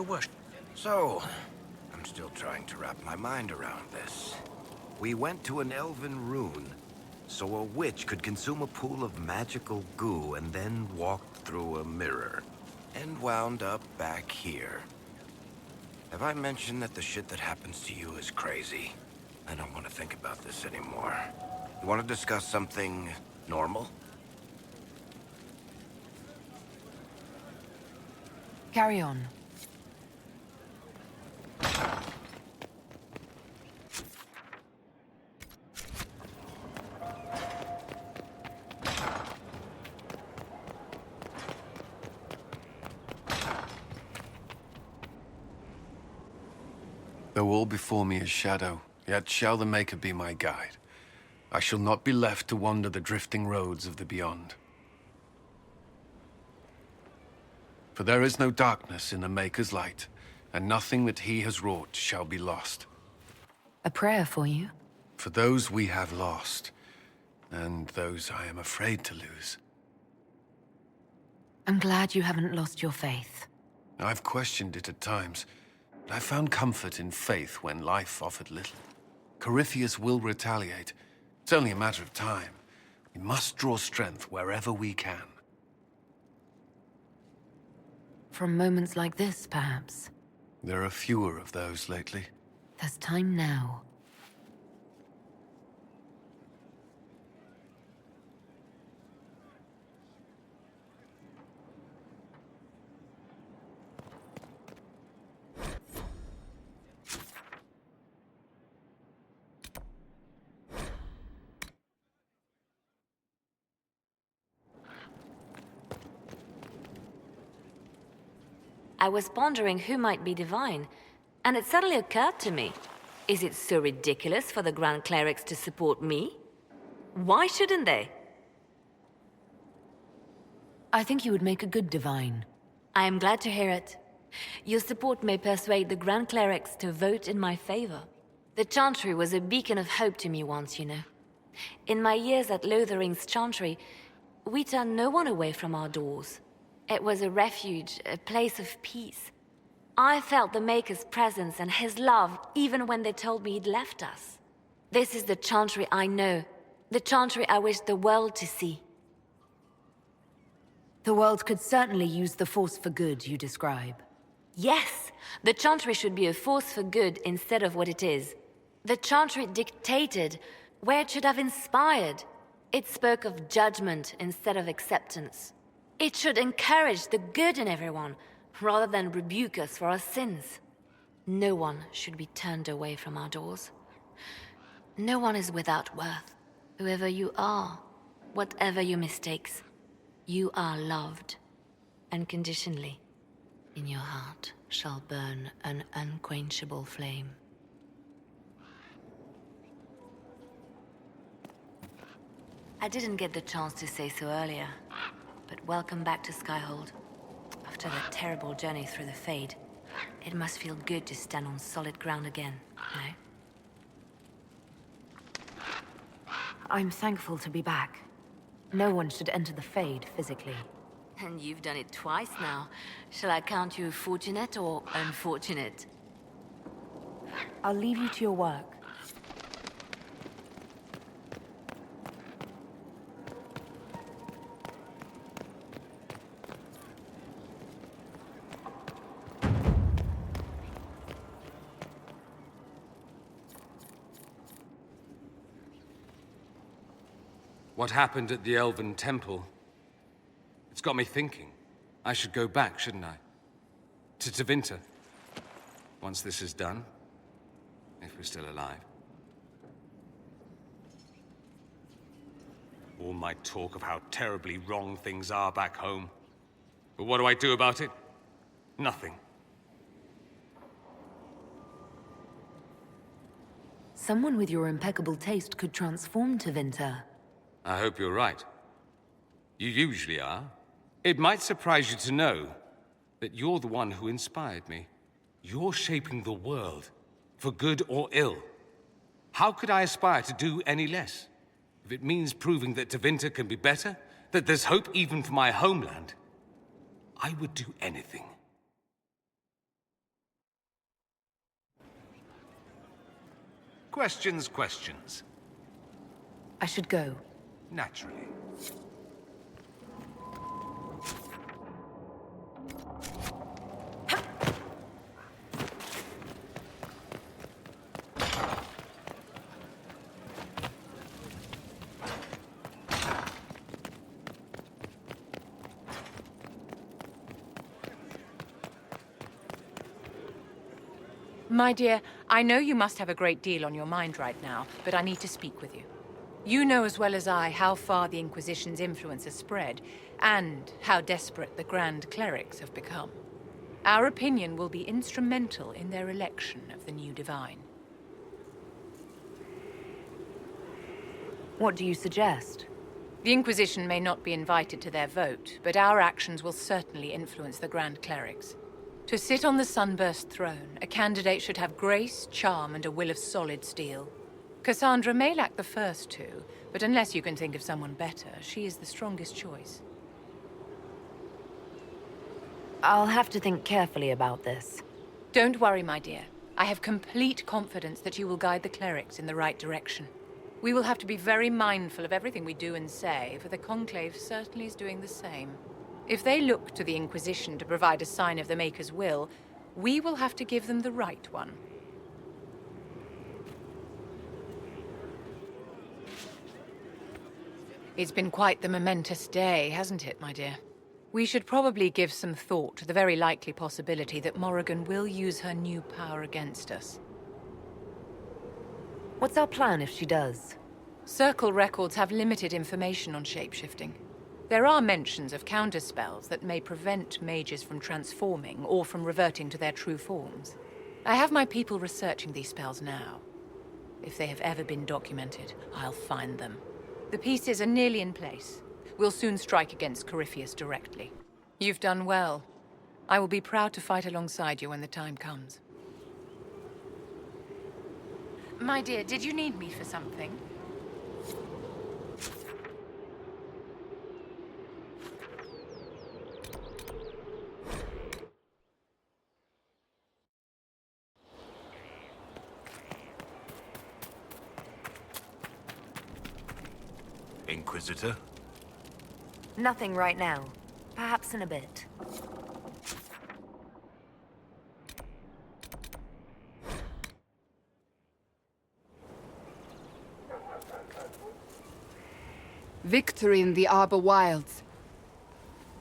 the worship. So, I'm still trying to wrap my mind around this. We went to an elven rune, so a witch could consume a pool of magical goo and then walked through a mirror, and wound up back here. Have I mentioned that the shit that happens to you is crazy? I don't want to think about this anymore. You want to discuss something normal? Carry on. Though all before me is shadow, yet shall the Maker be my guide. I shall not be left to wander the drifting roads of the beyond. For there is no darkness in the Maker's light, and nothing that he has wrought shall be lost. A prayer for you? For those we have lost, and those I am afraid to lose. I'm glad you haven't lost your faith. I've questioned it at times, but I found comfort in faith when life offered little. Corypheus will retaliate. It's only a matter of time. We must draw strength wherever we can. From moments like this, perhaps. There are fewer of those lately. There's time now. I was pondering who might be divine, and it suddenly occurred to me. Is it so ridiculous for the Grand Clerics to support me? Why shouldn't they? I think you would make a good divine. I am glad to hear it. Your support may persuade the Grand Clerics to vote in my favor. The Chantry was a beacon of hope to me once, you know. In my years at Lothering's Chantry, we turned no one away from our doors. It was a refuge, a place of peace. I felt the Maker's presence and his love even when they told me he'd left us. This is the Chantry I know, the Chantry I wish the world to see. The world could certainly use the force for good you describe. Yes, the Chantry should be a force for good instead of what it is. The Chantry dictated where it should have inspired. It spoke of judgment instead of acceptance. It should encourage the good in everyone, rather than rebuke us for our sins. No one should be turned away from our doors. No one is without worth. Whoever you are, whatever your mistakes, you are loved. Unconditionally, in your heart shall burn an unquenchable flame. I didn't get the chance to say so earlier. But welcome back to Skyhold. After that terrible journey through the Fade, it must feel good to stand on solid ground again, no? I'm thankful to be back. No one should enter the Fade physically. And you've done it twice now. Shall I count you fortunate or unfortunate? I'll leave you to your work. What happened at the Elven Temple? It's got me thinking. I should go back, shouldn't I? To Tevinter. Once this is done. If we're still alive. All my talk of how terribly wrong things are back home. But what do I do about it? Nothing. Someone with your impeccable taste could transform Tevinter. I hope you're right. You usually are. It might surprise you to know that you're the one who inspired me. You're shaping the world, for good or ill. How could I aspire to do any less? If it means proving that Tevinter can be better, that there's hope even for my homeland, I would do anything. Questions, questions. I should go. Naturally. My dear, I know you must have a great deal on your mind right now, but I need to speak with you. You know as well as I how far the Inquisition's influence has spread, and how desperate the Grand Clerics have become. Our opinion will be instrumental in their election of the new Divine. What do you suggest? The Inquisition may not be invited to their vote, but our actions will certainly influence the Grand Clerics. To sit on the Sunburst throne, a candidate should have grace, charm, and a will of solid steel. Cassandra may lack the first two, but unless you can think of someone better, she is the strongest choice. I'll have to think carefully about this. Don't worry, my dear. I have complete confidence that you will guide the clerics in the right direction. We will have to be very mindful of everything we do and say, for the Conclave certainly is doing the same. If they look to the Inquisition to provide a sign of the Maker's will, we will have to give them the right one. It's been quite the momentous day, hasn't it, my dear? We should probably give some thought to the very likely possibility that Morrigan will use her new power against us. What's our plan if she does? Circle records have limited information on shapeshifting. There are mentions of counterspells that may prevent mages from transforming or from reverting to their true forms. I have my people researching these spells now. If they have ever been documented, I'll find them. The pieces are nearly in place. We'll soon strike against Corypheus directly. You've done well. I will be proud to fight alongside you when the time comes. My dear, did you need me for something? Inquisitor? Nothing right now. Perhaps in a bit. Victory in the Arbor Wilds.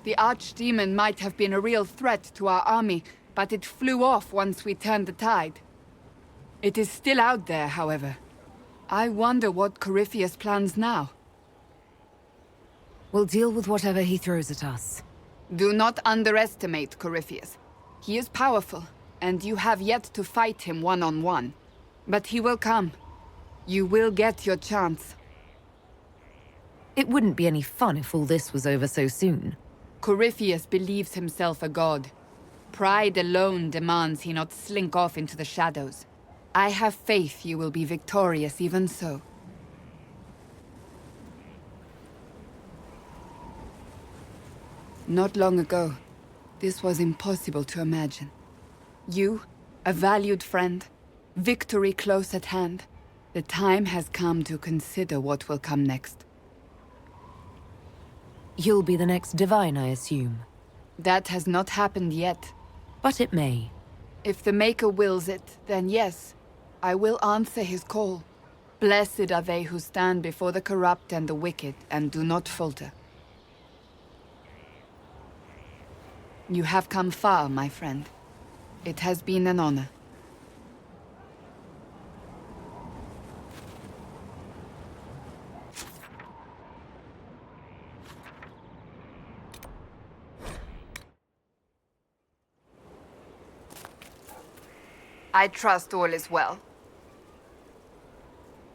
The Archdemon might have been a real threat to our army, but it flew off once we turned the tide. It is still out there, however. I wonder what Corypheus plans now. We'll deal with whatever he throws at us. Do not underestimate Corypheus. He is powerful, and you have yet to fight him one-on-one. But he will come. You will get your chance. It wouldn't be any fun if all this was over so soon. Corypheus believes himself a god. Pride alone demands he not slink off into the shadows. I have faith you will be victorious even so. Not long ago, this was impossible to imagine. You, a valued friend, victory close at hand. The time has come to consider what will come next. You'll be the next Divine, I assume. That has not happened yet. But it may. If the Maker wills it, then yes, I will answer his call. Blessed are they who stand before the corrupt and the wicked and do not falter. You have come far, my friend. It has been an honor. I trust all is well.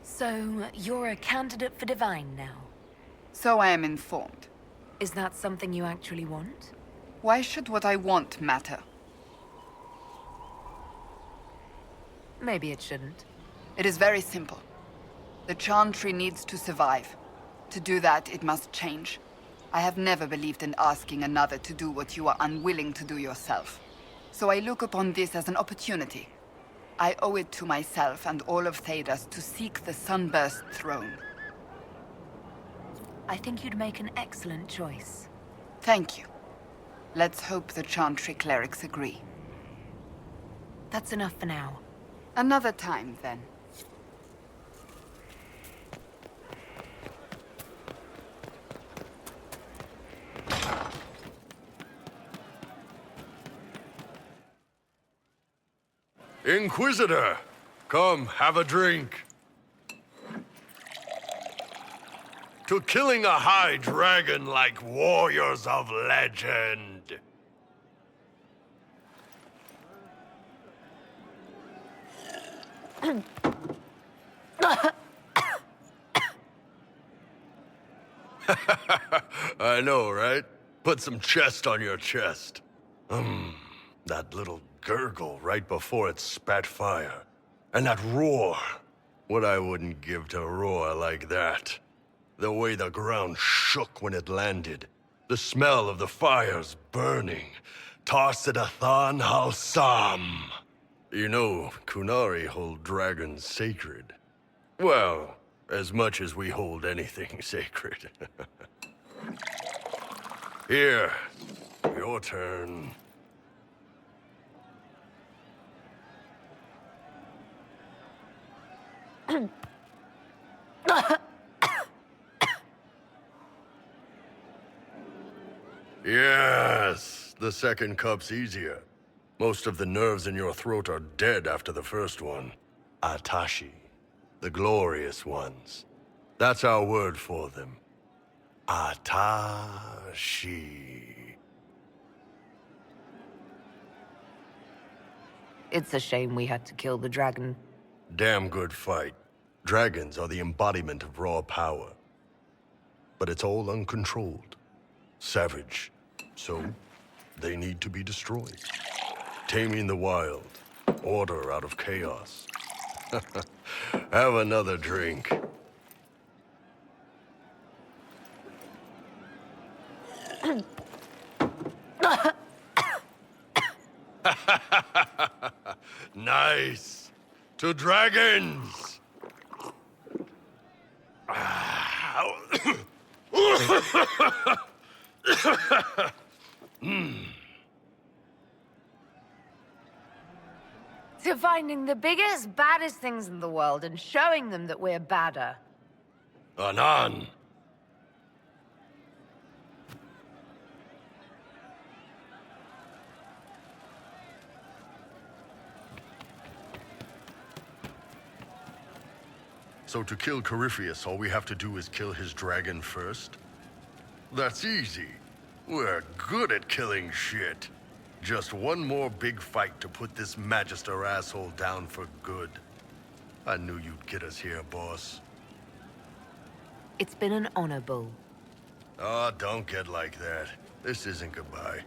So, you're a candidate for Divine now? So I am informed. Is that something you actually want? Why should what I want matter? Maybe it shouldn't. It is very simple. The Chantry needs to survive. To do that, it must change. I have never believed in asking another to do what you are unwilling to do yourself. So I look upon this as an opportunity. I owe it to myself and all of Thedas to seek the Sunburst throne. I think you'd make an excellent choice. Thank you. Let's hope the Chantry clerics agree. That's enough for now. Another time, then. Inquisitor, come, have a drink. To killing a high dragon like warriors of legend. I know, right? Put some chest on your chest. That little gurgle right before it spat fire. And that roar. What I wouldn't give to roar like that. The way the ground shook when it landed. The smell of the fires burning. Tarsidathan Halsam. You know, Kunari hold dragons sacred. Well, as much as we hold anything sacred. Here, your turn. Yes, the second cup's easier. Most of the nerves in your throat are dead after the first one. Atashi, the glorious ones. That's our word for them. Atashi. It's a shame we had to kill the dragon. Damn good fight. Dragons are the embodiment of raw power. But it's all uncontrolled. Savage. So, they need to be destroyed. Taming the wild. Order out of chaos. Have another drink. Nice. To dragons! To finding the biggest, baddest things in the world and showing them that we're badder. Anan! So to kill Corypheus, all we have to do is kill his dragon first? That's easy. We're good at killing shit. Just one more big fight to put this Magister asshole down for good. I knew you'd get us here, boss. It's been an honor, Bull. Oh, don't get like that. This isn't goodbye.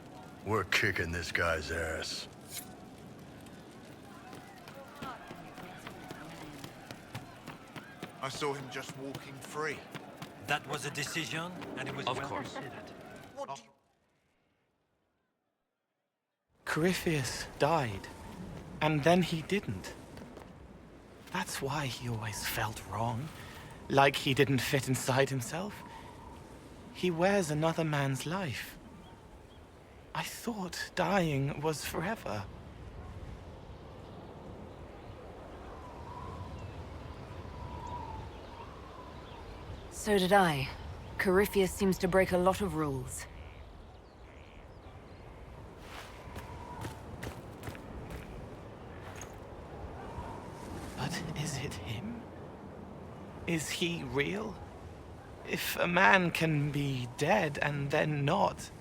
We're kicking this guy's ass. I saw him just walking free. That was a decision, and it was well considered. Corypheus died, and then he didn't. That's why he always felt wrong, like he didn't fit inside himself. He wears another man's life. I thought dying was forever. So did I. Corypheus seems to break a lot of rules. But is it him? Is he real? If a man can be dead and then not,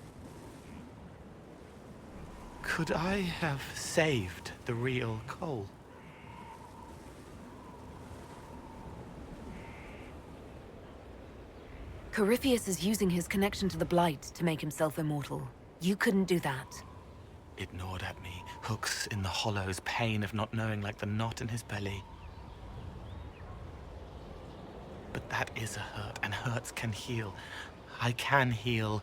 could I have saved the real Cole? Corypheus is using his connection to the Blight to make himself immortal. You couldn't do that. It gnawed at me, hooks in the hollows, pain of not knowing like the knot in his belly. But that is a hurt, and hurts can heal. I can heal.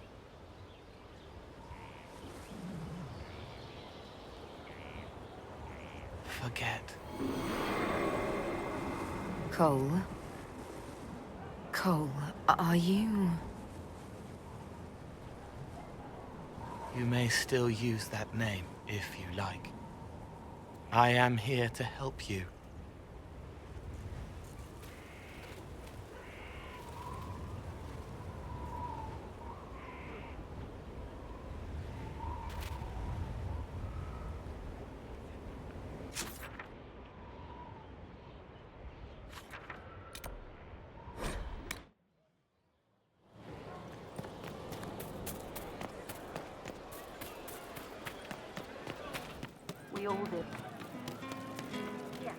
Forget. Cole. Cole, are you... You may still use that name, if you like. I am here to help you. We all did. Yeah.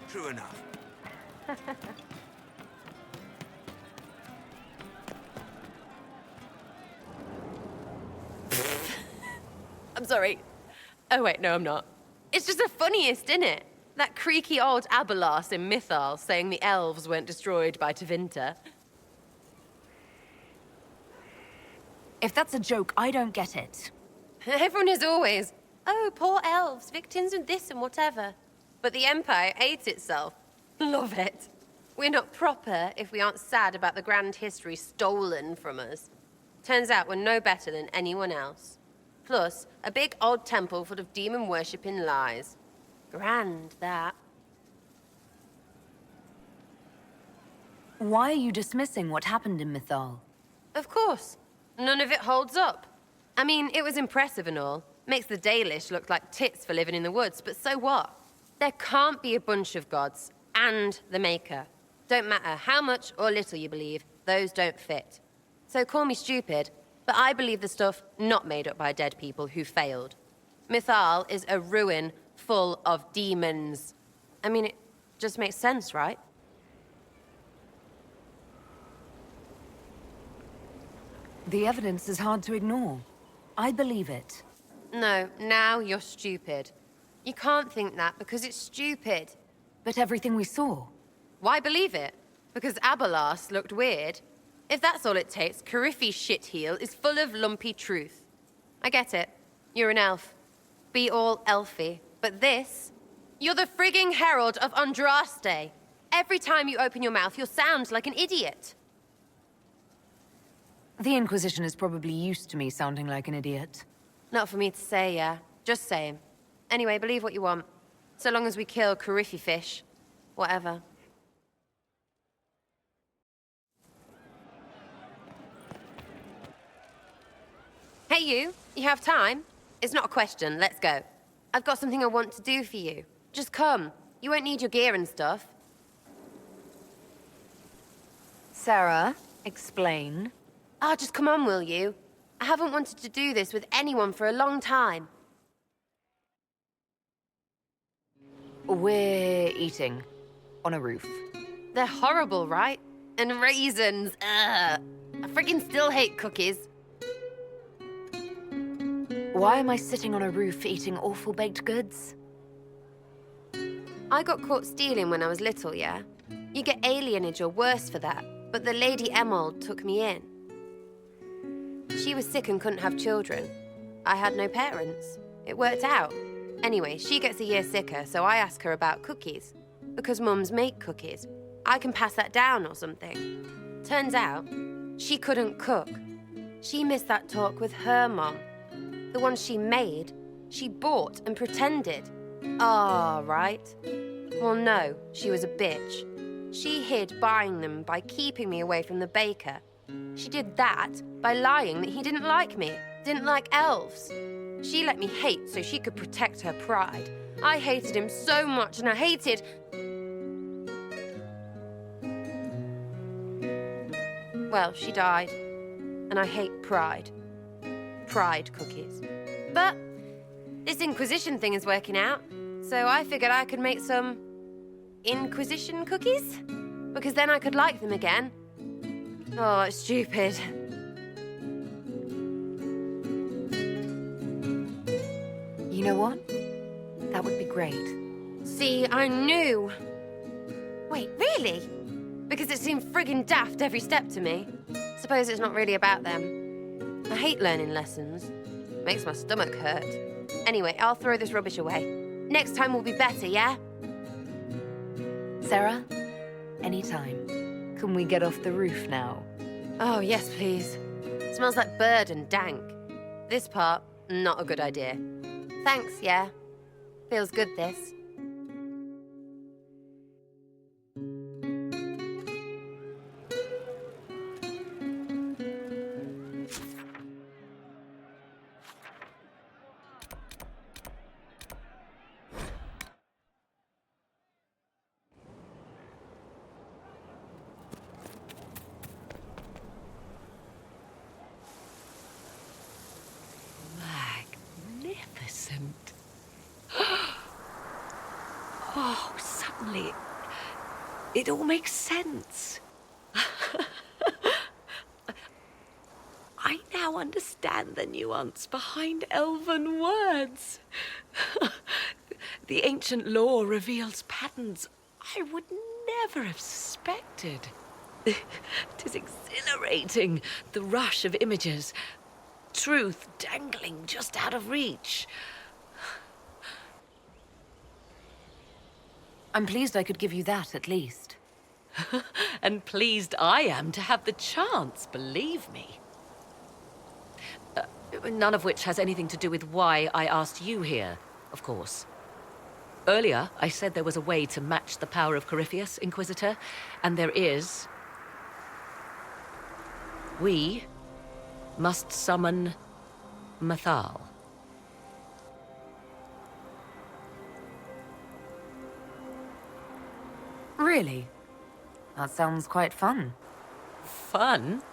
True enough. I'm sorry. Oh wait, no I'm not. It's just the funniest, isn't it? That creaky old Abelas in Mythal saying the elves weren't destroyed by Tevinter. If that's a joke, I don't get it. Everyone is always, oh, poor elves, victims of this and whatever. But the Empire hates itself. Love it. We're not proper if we aren't sad about the grand history stolen from us. Turns out we're no better than anyone else. Plus, a big old temple full of demon-worshipping lies. Grand, that. Why are you dismissing what happened in Mythal? Of course. None of it holds up. I mean, it was impressive and all. Makes the Dalish look like tits for living in the woods, but so what? There can't be a bunch of gods and the Maker. Don't matter how much or little you believe, those don't fit. So call me stupid, but I believe the stuff not made up by dead people who failed. Mythal is a ruin full of demons. I mean, it just makes sense, right? The evidence is hard to ignore. I believe it. No, now you're stupid. You can't think that because it's stupid. But everything we saw... Why believe it? Because Abelas looked weird? If that's all it takes, Cariffi's shitheel is full of lumpy truth. I get it. You're an elf. Be all elfy. But this? You're the frigging herald of Andraste. Every time you open your mouth, you'll sound like an idiot. The Inquisition is probably used to me sounding like an idiot. Not for me to say, yeah. Just saying. Anyway, believe what you want. So long as we kill Cariffi fish. Whatever. Hey you have time? It's not a question, let's go. I've got something I want to do for you. Just come. You won't need your gear and stuff. Sarah, explain. Ah, just come on, will you? I haven't wanted to do this with anyone for a long time. We're eating. On a roof. They're horrible, right? And raisins, ugh. I freaking still hate cookies. Why am I sitting on a roof eating awful baked goods? I got caught stealing when I was little, yeah? You get alienage or worse for that, but the Lady Emerald took me in. She was sick and couldn't have children. I had no parents. It worked out. Anyway, she gets a year sicker, so I ask her about cookies. Because mums make cookies. I can pass that down or something. Turns out, she couldn't cook. She missed that talk with her mom. The ones she made, she bought and pretended. Ah, right. Well, no, she was a bitch. She hid buying them by keeping me away from the baker. She did that by lying that he didn't like me, didn't like elves. She let me hate so she could protect her pride. I hated him so much, and I hated... Well, she died. And I hate pride. Pride cookies. But this Inquisition thing is working out, so I figured I could make some Inquisition cookies? Because then I could like them again. Oh, it's stupid. You know what? That would be great. See, I knew. Wait, really? Because it seemed friggin' daft every step to me. Suppose it's not really about them. I hate learning lessons. Makes my stomach hurt. Anyway, I'll throw this rubbish away. Next time will be better, yeah? Sarah, anytime. Can we get off the roof now? Oh, yes, please. Smells like bird and dank. This part, not a good idea. Thanks, yeah. Feels good, this. Magnificent. Oh, suddenly, it all makes sense. I now understand the nuance behind elven words. The ancient lore reveals patterns I would never have suspected. Tis exhilarating, the rush of images. Truth dangling just out of reach. I'm pleased I could give you that, at least. And pleased I am to have the chance, believe me. None of which has anything to do with why I asked you here, of course. Earlier, I said there was a way to match the power of Corypheus, Inquisitor, and there is. We must summon Mathal. Really? That sounds quite fun. Fun?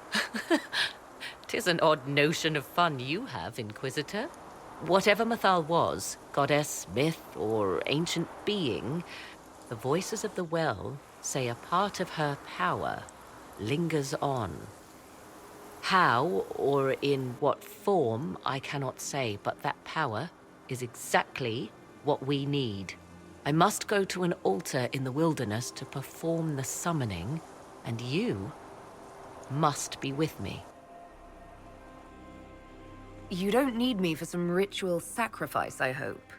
'Tis an odd notion of fun you have, Inquisitor. Whatever Mathal was, goddess, myth, or ancient being, the voices of the well say a part of her power lingers on. How, or in what form, I cannot say, but that power is exactly what we need. I must go to an altar in the wilderness to perform the summoning, and you must be with me. You don't need me for some ritual sacrifice, I hope.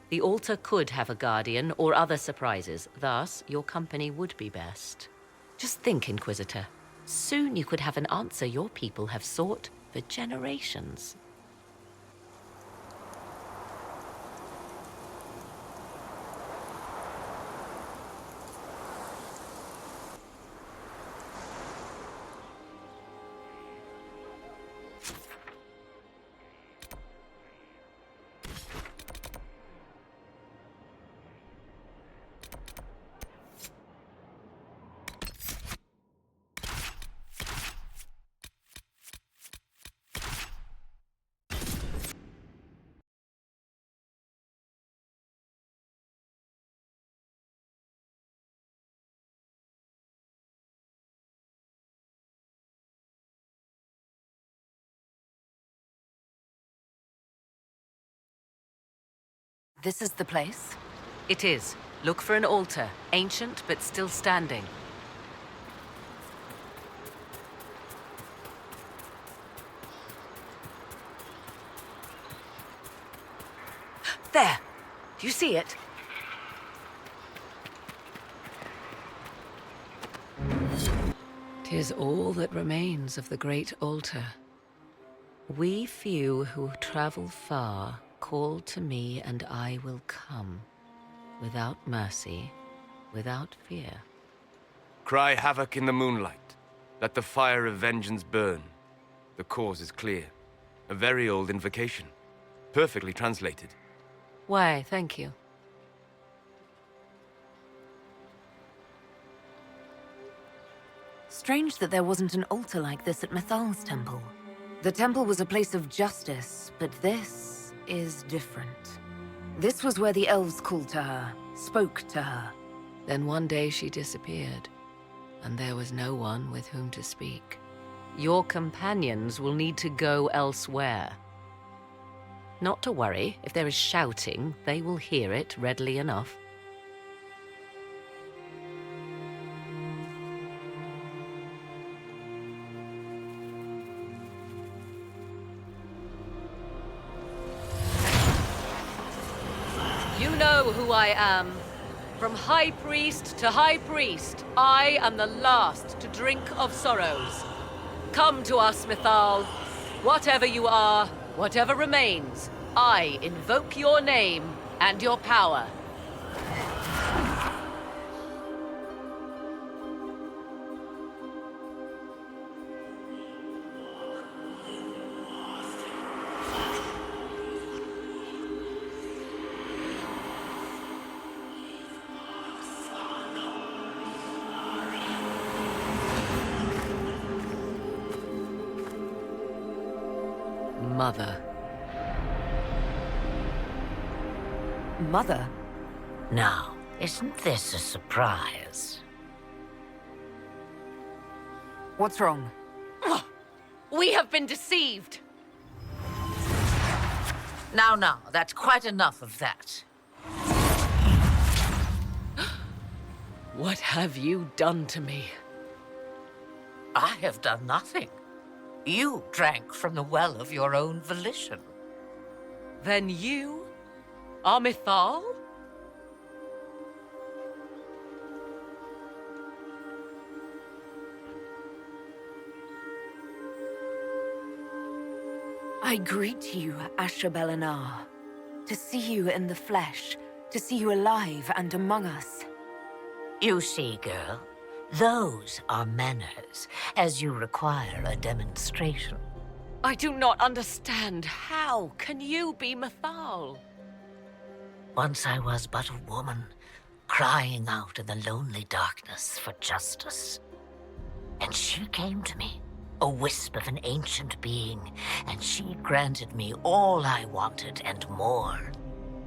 The altar could have a guardian or other surprises, thus your company would be best. Just think, Inquisitor. Soon you could have an answer your people have sought for generations. This is the place? It is. Look for an altar, ancient but still standing. There! Do you see it? 'Tis all that remains of the great altar. We few who travel far call to me and I will come, without mercy, without fear. Cry havoc in the moonlight. Let the fire of vengeance burn. The cause is clear. A very old invocation. Perfectly translated. Why, thank you. Strange that there wasn't an altar like this at Mathal's temple. The temple was a place of justice, but this is different. This was where the elves called to her, spoke to her. Then one day she disappeared, and there was no one with whom to speak. Your companions will need to go elsewhere. Not to worry, if there is shouting, they will hear it readily enough. You know who I am. From High Priest to High Priest, I am the last to drink of sorrows. Come to us, Mithal. Whatever you are, whatever remains, I invoke your name and your power. Mother. Mother? Now, isn't this a surprise? What's wrong? We have been deceived! Now, that's quite enough of that. What have you done to me? I have done nothing. You drank from the well of your own volition. Then you are Mithal? I greet you, Asher Belenar. To see you in the flesh, to see you alive and among us. You see, girl, those are manners, as you require a demonstration. I do not understand. How can you be Mithal? Once I was but a woman, crying out in the lonely darkness for justice. And she came to me, a wisp of an ancient being, and she granted me all I wanted and more.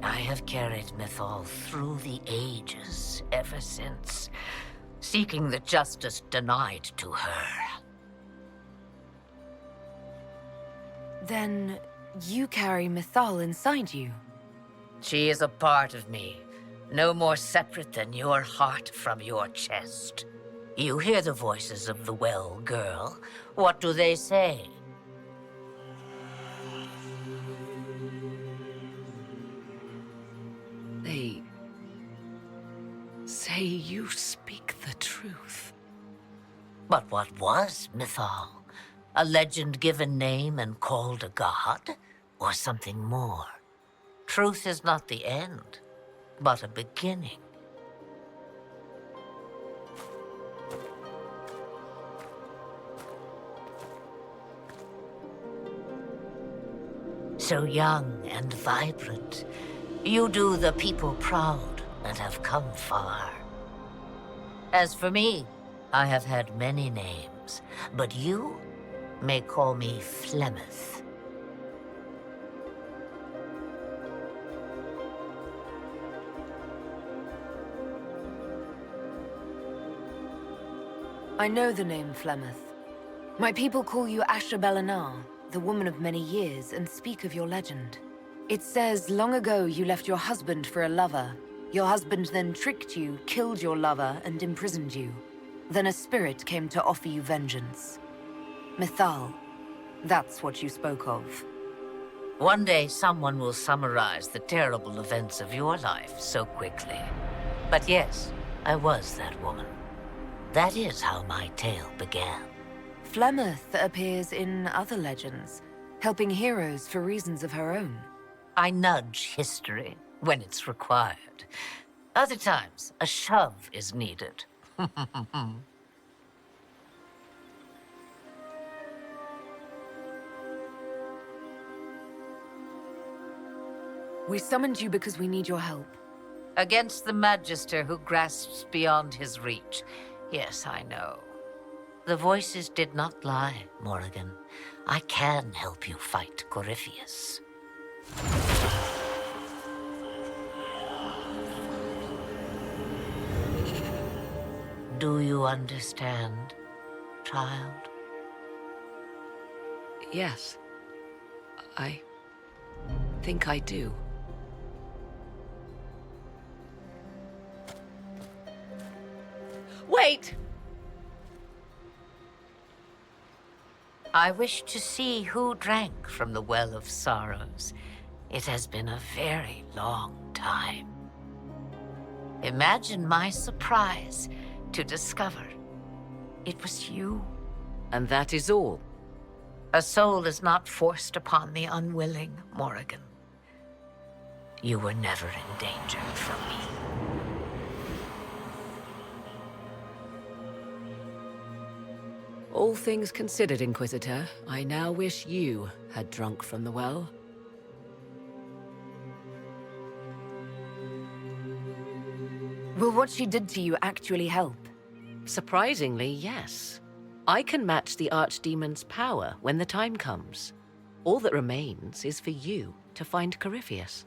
I have carried Mithal through the ages ever since, seeking the justice denied to her. Then you carry Mithal inside you? She is a part of me, no more separate than your heart from your chest. You hear the voices of the well, girl. What do they say? They say you speak the truth. But what was Mithal? A legend given name and called a god? Or something more? Truth is not the end, but a beginning. So young and vibrant, you do the people proud and have come far. As for me, I have had many names, but you may call me Flemeth. I know the name Flemeth. My people call you Asher Belenar, the woman of many years, and speak of your legend. It says long ago you left your husband for a lover. Your husband then tricked you, killed your lover, and imprisoned you. Then a spirit came to offer you vengeance. Mithal, that's what you spoke of. One day someone will summarize the terrible events of your life so quickly. But yes, I was that woman. That is how my tale began. Flemeth appears in other legends, helping heroes for reasons of her own. I nudge history when it's required. Other times, a shove is needed. We summoned you because we need your help. Against the Magister who grasps beyond his reach. Yes, I know. The voices did not lie, Morrigan. I can help you fight Corypheus. Do you understand, child? Yes. I think I do. Wait! I wish to see who drank from the Well of Sorrows. It has been a very long time. Imagine my surprise to discover it was you. And that is all. A soul is not forced upon the unwilling, Morrigan. You were never in danger from me. All things considered, Inquisitor, I now wish you had drunk from the well. Will what she did to you actually help? Surprisingly, yes. I can match the Archdemon's power when the time comes. All that remains is for you to find Corypheus.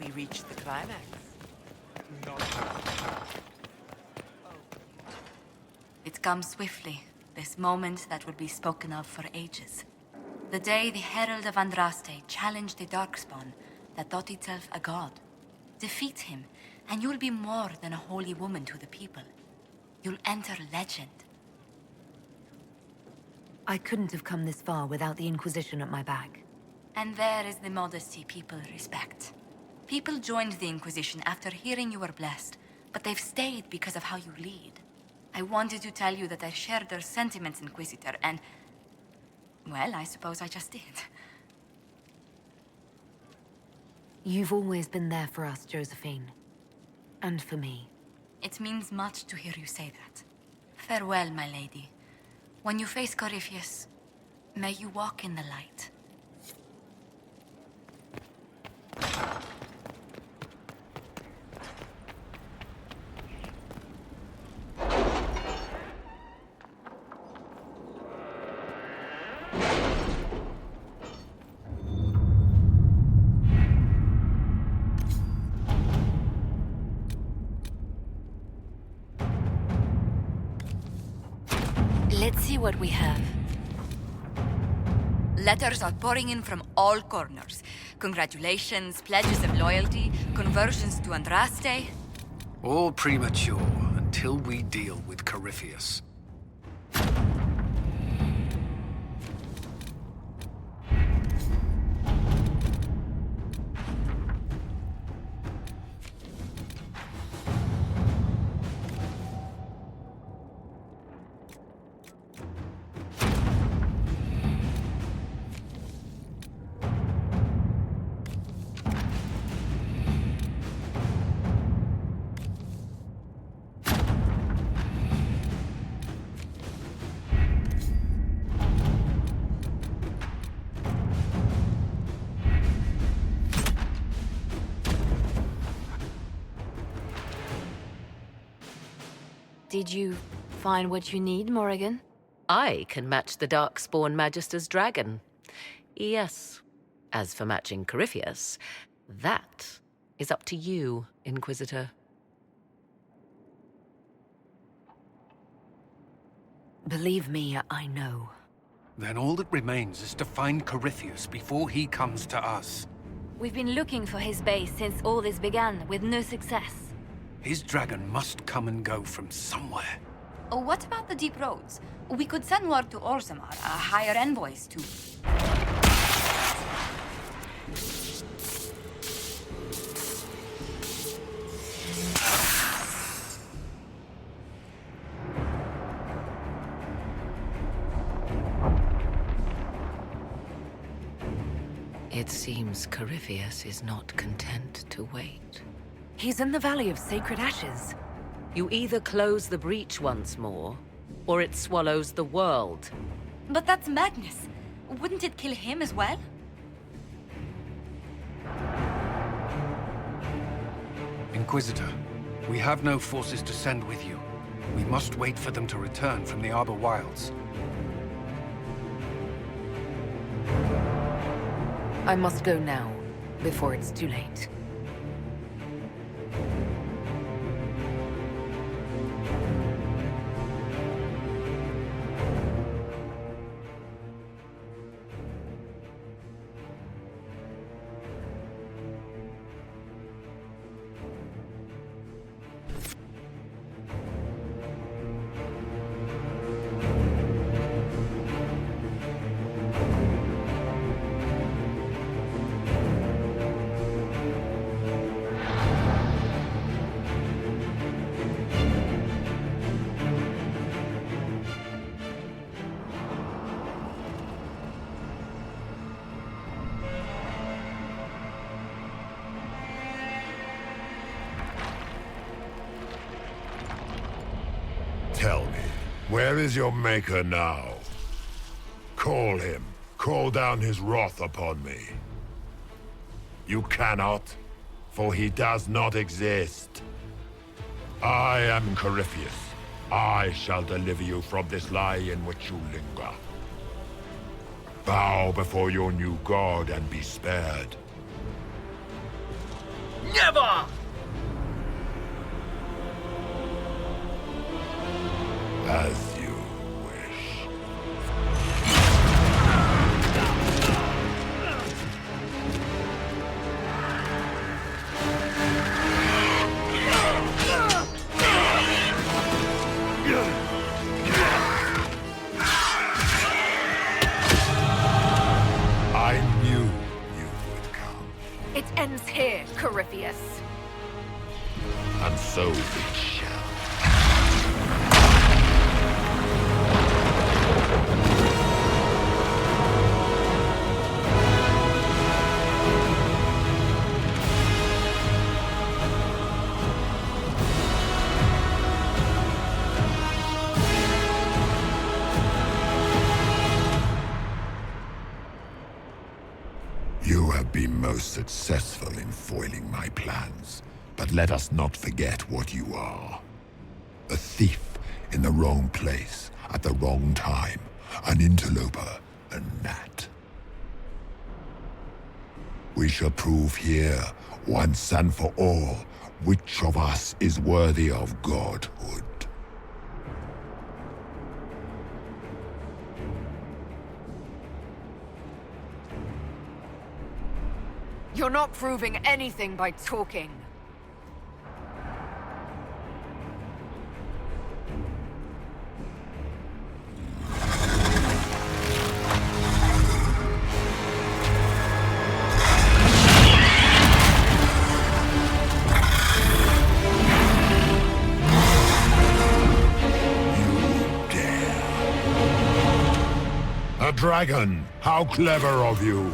We reached the climax. It comes swiftly, this moment that will be spoken of for ages. The day the Herald of Andraste challenged the Darkspawn that thought itself a god. Defeat him, and you'll be more than a holy woman to the people. You'll enter legend. I couldn't have come this far without the Inquisition at my back. And there is the modesty people respect. People joined the Inquisition after hearing you were blessed, but they've stayed because of how you lead. I wanted to tell you that I shared their sentiments, Inquisitor, and... well, I suppose I just did. You've always been there for us, Josephine. And for me. It means much to hear you say that. Farewell, my lady. When you face Corypheus, may you walk in the light. Let's see what we have. Letters are pouring in from all corners. Congratulations, pledges of loyalty, conversions to Andraste. All premature until we deal with Corypheus. Did you find what you need, Morrigan? I can match the Darkspawn Magister's dragon. Yes. As for matching Corypheus, that is up to you, Inquisitor. Believe me, I know. Then all that remains is to find Corypheus before he comes to us. We've been looking for his base since all this began, with no success. His dragon must come and go from somewhere. Oh, what about the deep roads? We could send word to Orzammar, hire envoys to... seems Corypheus is not content to wait. He's in the Valley of Sacred Ashes. You either close the breach once more, or it swallows the world. But that's madness. Wouldn't it kill him as well? Inquisitor, we have no forces to send with you. We must wait for them to return from the Arbor Wilds. I must go now, before it's too late. Tell me, where is your maker now? Call him. Call down his wrath upon me. You cannot, for he does not exist. I am Corypheus. I shall deliver you from this lie in which you linger. Bow before your new god and be spared. Never! As you wish. I knew you would come. It ends here, Corypheus. And so it shall. You have been most successful in foiling my plans, but let us not forget what you are. A thief in the wrong place at the wrong time, an interloper, a gnat. We shall prove here, once and for all, which of us is worthy of godhood. You're not proving anything by talking. A dragon! How clever of you!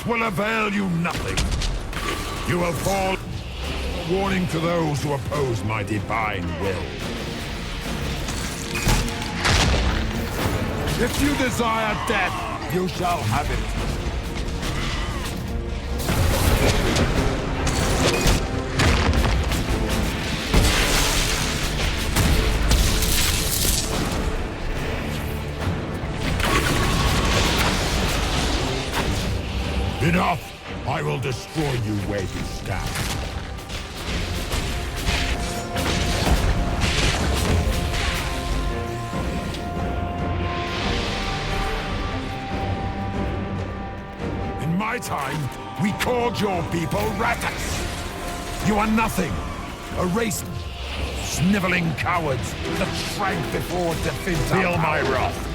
Will avail you nothing. You will fall. A warning to those who oppose my divine will. If you desire death, you shall have it. Enough! I will destroy you where you stand. In my time, We called your people rattats. You are nothing. A race of sniveling cowards that shrank before defeat. Feel my wrath.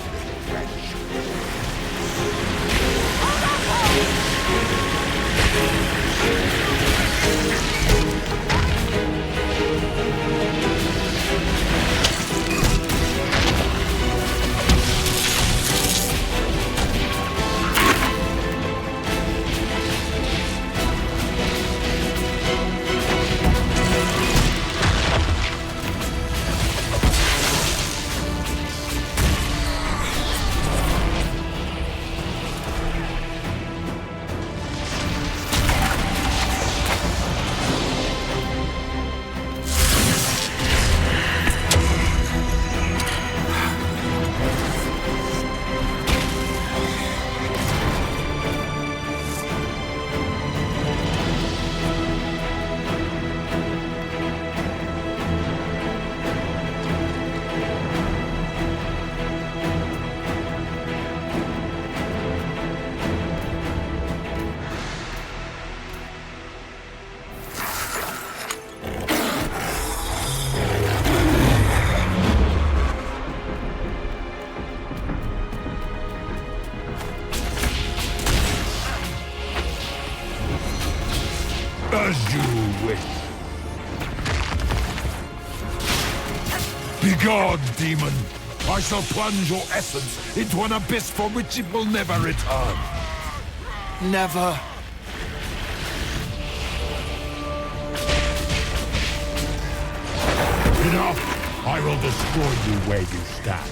As you wish. Begone, demon! I shall plunge your essence into an abyss from which it will never return. Never. Enough! I will destroy you where you stand.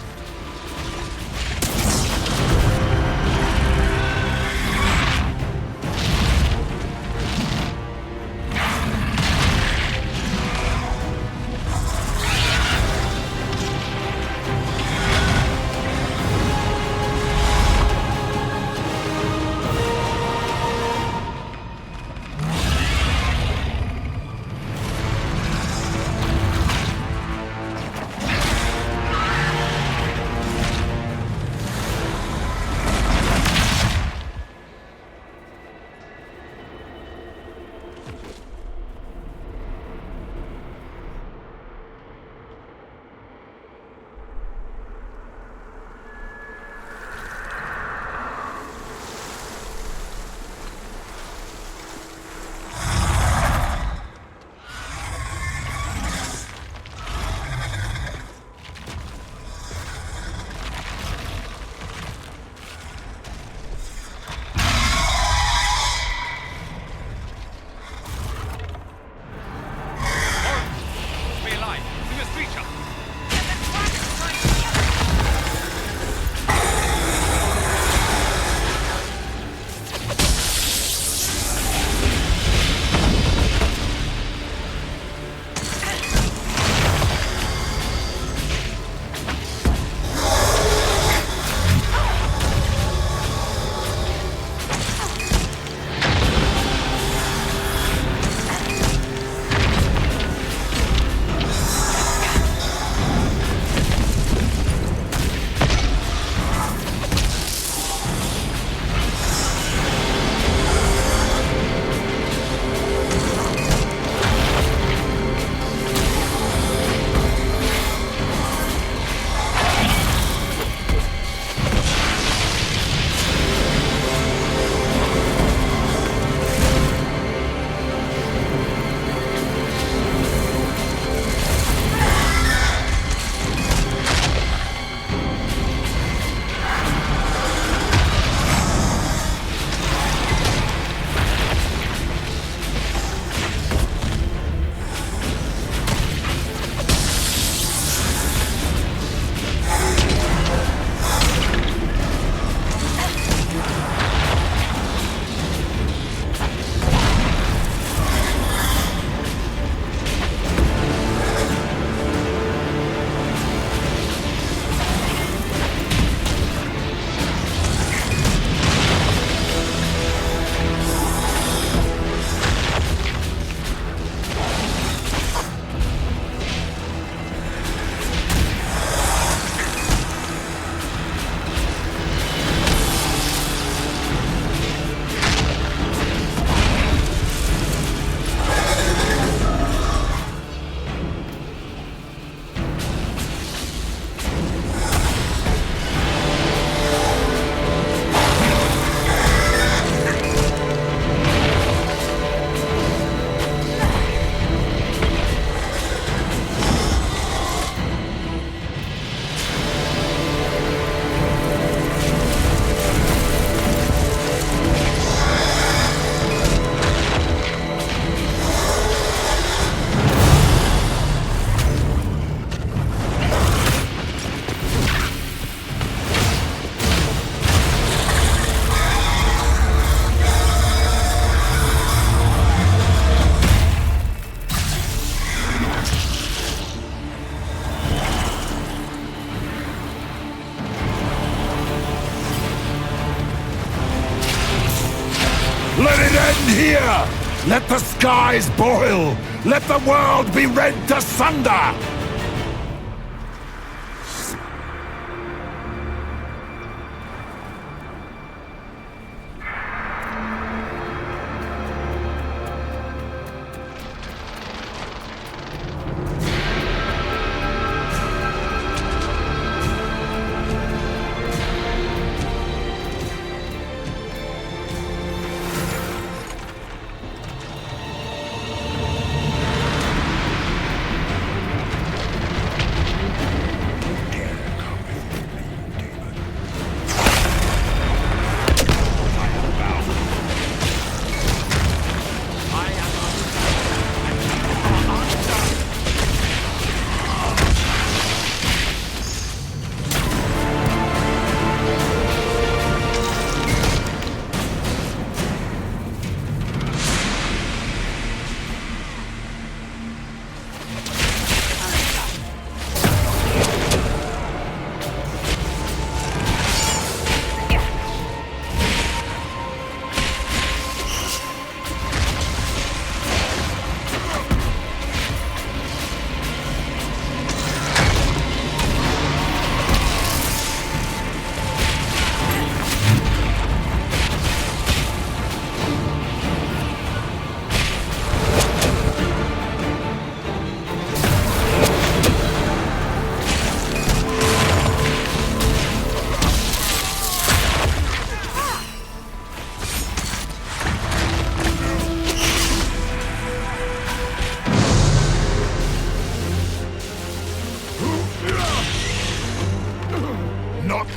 Let the skies boil! Let the world be rent asunder!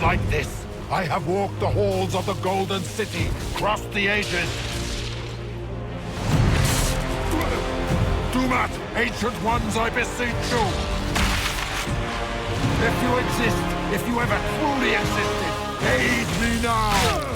Like this, I have walked the halls of the Golden City, crossed the ages. Do not, ancient ones, I beseech you. If you exist, if you ever truly existed, aid me now!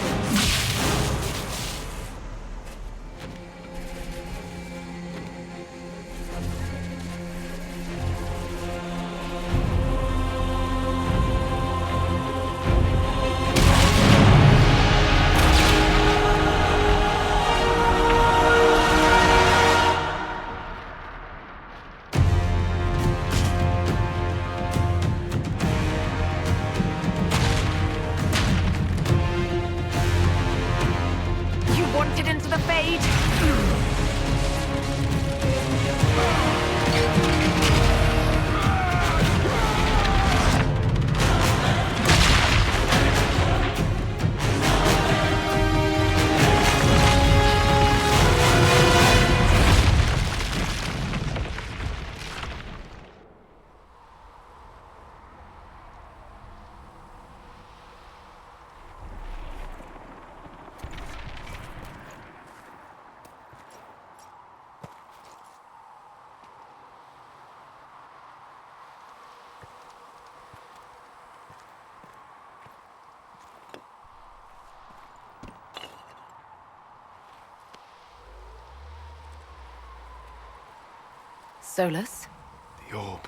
Solus? The orb.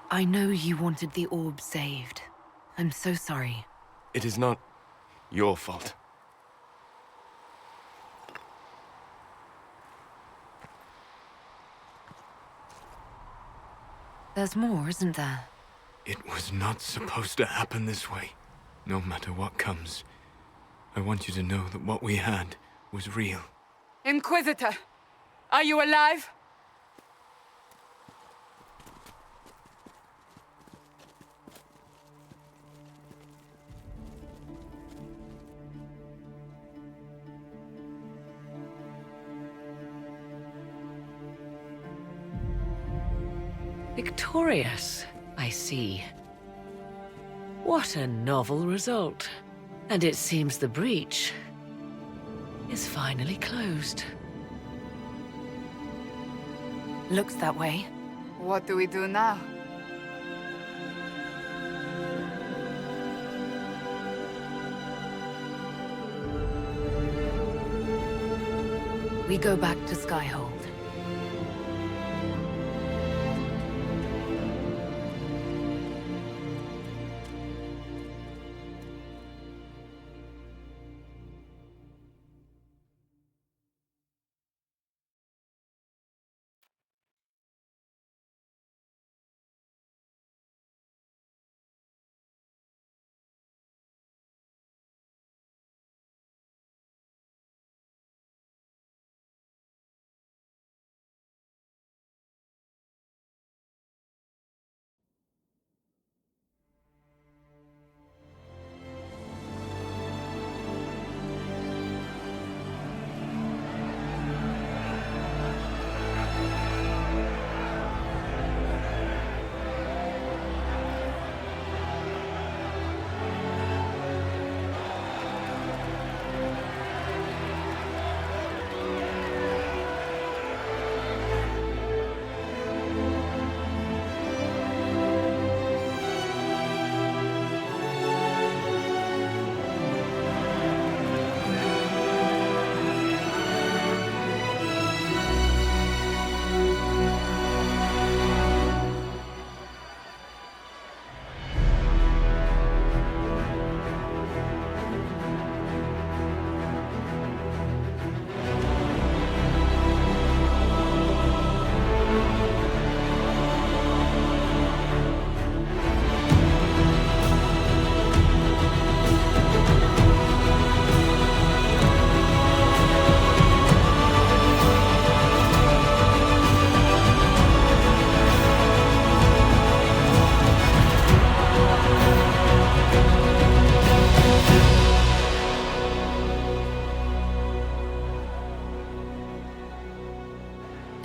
I know you wanted the orb saved. I'm so sorry. It is not your fault. There's more, isn't there? It was not supposed to happen this way. No matter what comes, I want you to know that what we had was real. Inquisitor, are you alive? Victorious, I see. What a novel result. And it seems the breach is finally closed. Looks that way. What do we do now? We go back to Skyhold.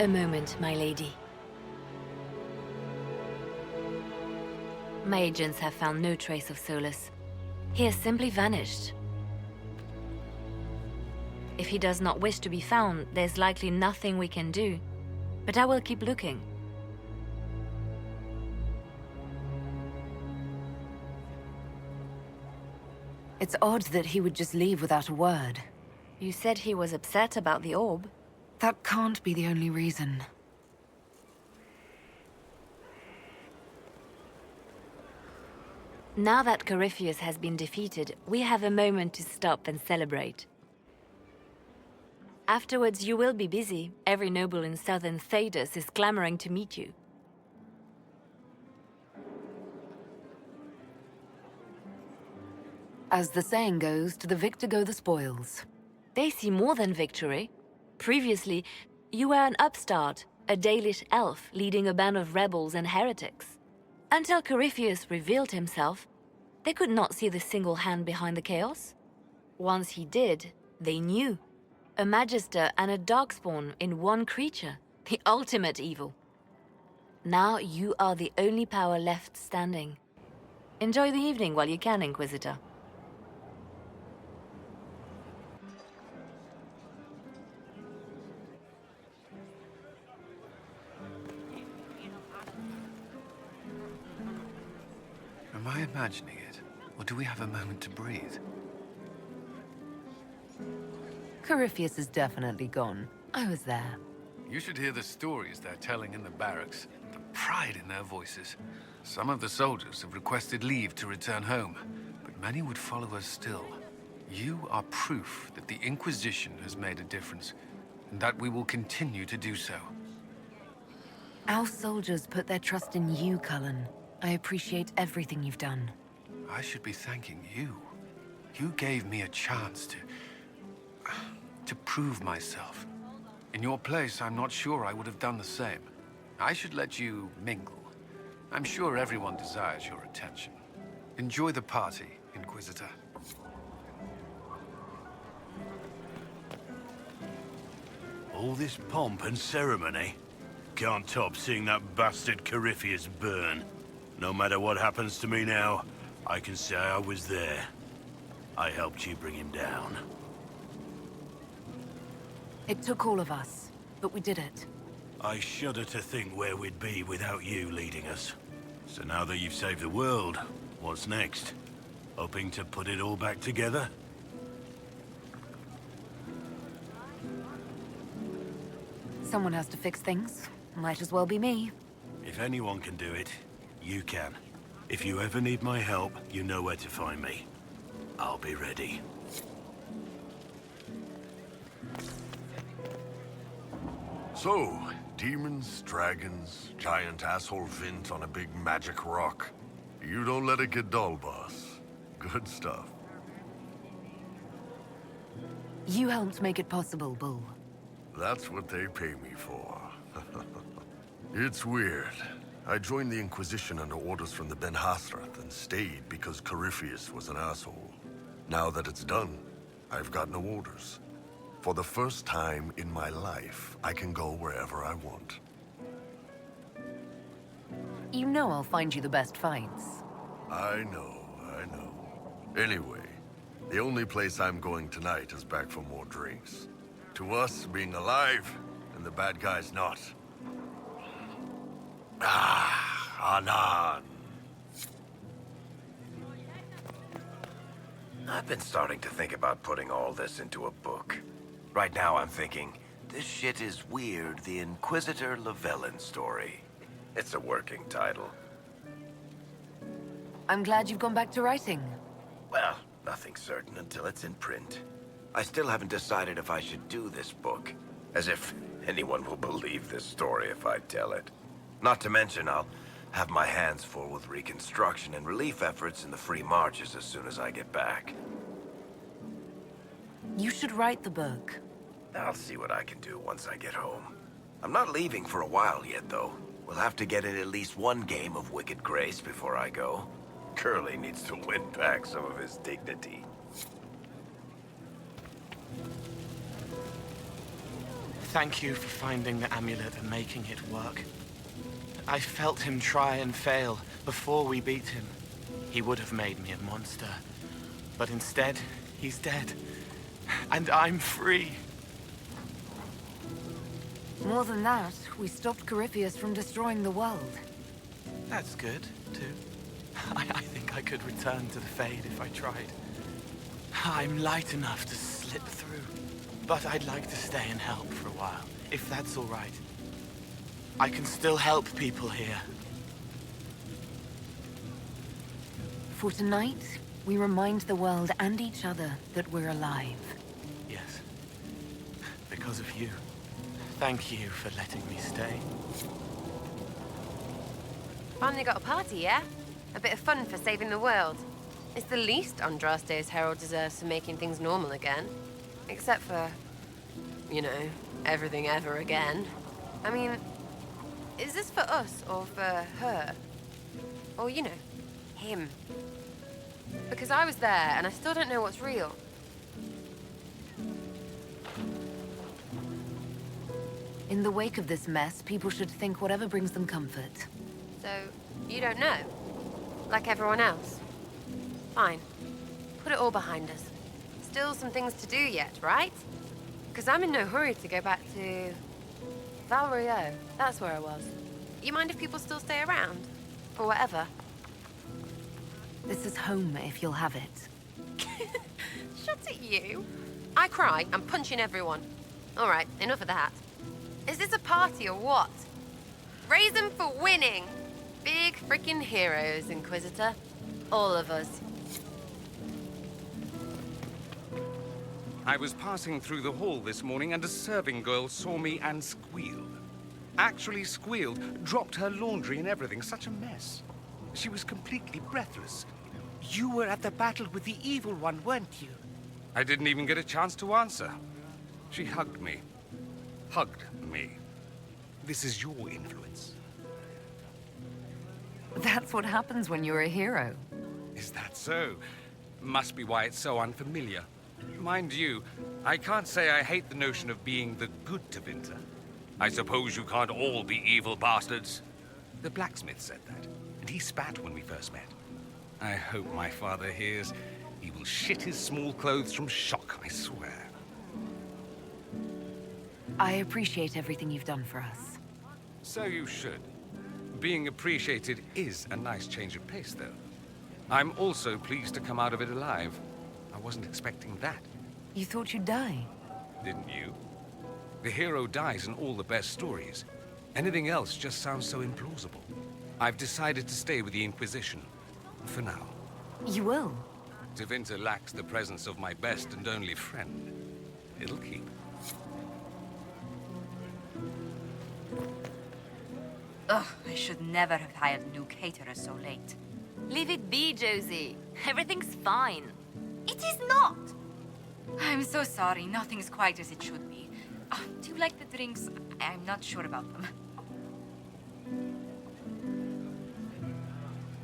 A moment, my lady. My agents have found no trace of Solus. He has simply vanished. If he does not wish to be found, there's likely nothing we can do. But I will keep looking. It's odd that he would just leave without a word. You said he was upset about the orb. That can't be the only reason. Now that Corypheus has been defeated, we have a moment to stop and celebrate. Afterwards, you will be busy. Every noble in southern Thedas is clamoring to meet you. As the saying goes, to the victor go the spoils. They see more than victory. Previously, you were an upstart, a Dalish elf leading a band of rebels and heretics. Until Corypheus revealed himself, they could not see the single hand behind the chaos. Once he did, they knew. A Magister and a Darkspawn in one creature, the ultimate evil. Now you are the only power left standing. Enjoy the evening while you can, Inquisitor. Am I imagining it? Or do we have a moment to breathe? Corypheus is definitely gone. I was there. You should hear the stories they're telling in the barracks. The pride in their voices. Some of the soldiers have requested leave to return home, but many would follow us still. You are proof that the Inquisition has made a difference, and that we will continue to do so. Our soldiers put their trust in you, Cullen. I appreciate everything you've done. I should be thanking you. You gave me a chance to prove myself. In your place, I'm not sure I would have done the same. I should let you mingle. I'm sure everyone desires your attention. Enjoy the party, Inquisitor. All this pomp and ceremony? Can't top seeing that bastard Corypheus burn. No matter what happens to me now, I can say I was there. I helped you bring him down. It took all of us, but we did it. I shudder to think where we'd be without you leading us. So now that you've saved the world, what's next? Hoping to put it all back together? Someone has to fix things. Might as well be me. If anyone can do it, you can. If you ever need my help, you know where to find me. I'll be ready. So, demons, dragons, giant asshole Vint on a big magic rock. You don't let it get dull, boss. Good stuff. You helped make it possible, Bull. That's what they pay me for. It's weird. I joined the Inquisition under orders from the Ben Hasrath and stayed because Corypheus was an asshole. Now that it's done, I've got no orders. For the first time in my life, I can go wherever I want. You know I'll find you the best fights. I know. Anyway, the only place I'm going tonight is back for more drinks. To us, being alive, and the bad guys not. Anan. I've been starting to think about putting all this into a book. Right now I'm thinking, this shit is weird, the Inquisitor Llewellyn story. It's a working title. I'm glad you've gone back to writing. Well, nothing's certain until it's in print. I still haven't decided if I should do this book. As if anyone will believe this story if I tell it. Not to mention, I'll have my hands full with reconstruction and relief efforts in the Free Marches as soon as I get back. You should write the book. I'll see what I can do once I get home. I'm not leaving for a while yet, though. We'll have to get in at least one game of Wicked Grace before I go. Curly needs to win back some of his dignity. Thank you for finding the amulet and making it work. I felt him try and fail before we beat him. He would have made me a monster. But instead, he's dead. And I'm free. More than that, we stopped Corypheus from destroying the world. That's good, too. I think I could return to the Fade if I tried. I'm light enough to slip through. But I'd like to stay and help for a while, if that's all right. I can still help people here. For tonight, we remind the world and each other that we're alive. Yes. Because of you. Thank you for letting me stay. Finally got a party, yeah? A bit of fun for saving the world. It's the least Andraste's herald deserves for making things normal again. Except for, you know, everything ever again. I mean, is this for us or for her? Or, you know, him? Because I was there and I still don't know what's real. In the wake of this mess, people should think whatever brings them comfort. So, you don't know? Like everyone else? Fine. Put it all behind us. Still some things to do yet, right? Because I'm in no hurry to go back to... Val Royeaux. That's where I was. You mind if people still stay around? Or whatever? This is home if you'll have it. Shut at you. I cry, I'm punching everyone. All right, enough of that. Is this a party or what? Raise them for winning. Big freaking heroes, Inquisitor. All of us. I was passing through the hall this morning and a serving girl saw me and squealed. Actually squealed, dropped her laundry and everything. Such a mess. She was completely breathless. You were at the battle with the evil one, weren't you? I didn't even get a chance to answer. She hugged me. Hugged me. This is your influence. That's what happens when you're a hero. Is that so? Must be why it's so unfamiliar. Mind you, I can't say I hate the notion of being the good Tevinter. I suppose you can't all be evil bastards. The blacksmith said that, and he spat when we first met. I hope my father hears. He will shit his small clothes from shock, I swear. I appreciate everything you've done for us. So you should. Being appreciated is a nice change of pace, though. I'm also pleased to come out of it alive. I wasn't expecting that. You thought you'd die? Didn't you? The hero dies in all the best stories. Anything else just sounds so implausible. I've decided to stay with the Inquisition. For now. You will? Tevinter lacks the presence of my best and only friend. It'll keep. Ugh, I should never have hired new caterers so late. Leave it be, Josie. Everything's fine. It is not! I'm so sorry, nothing's quite as it should be. Oh, do you like the drinks? I'm not sure about them.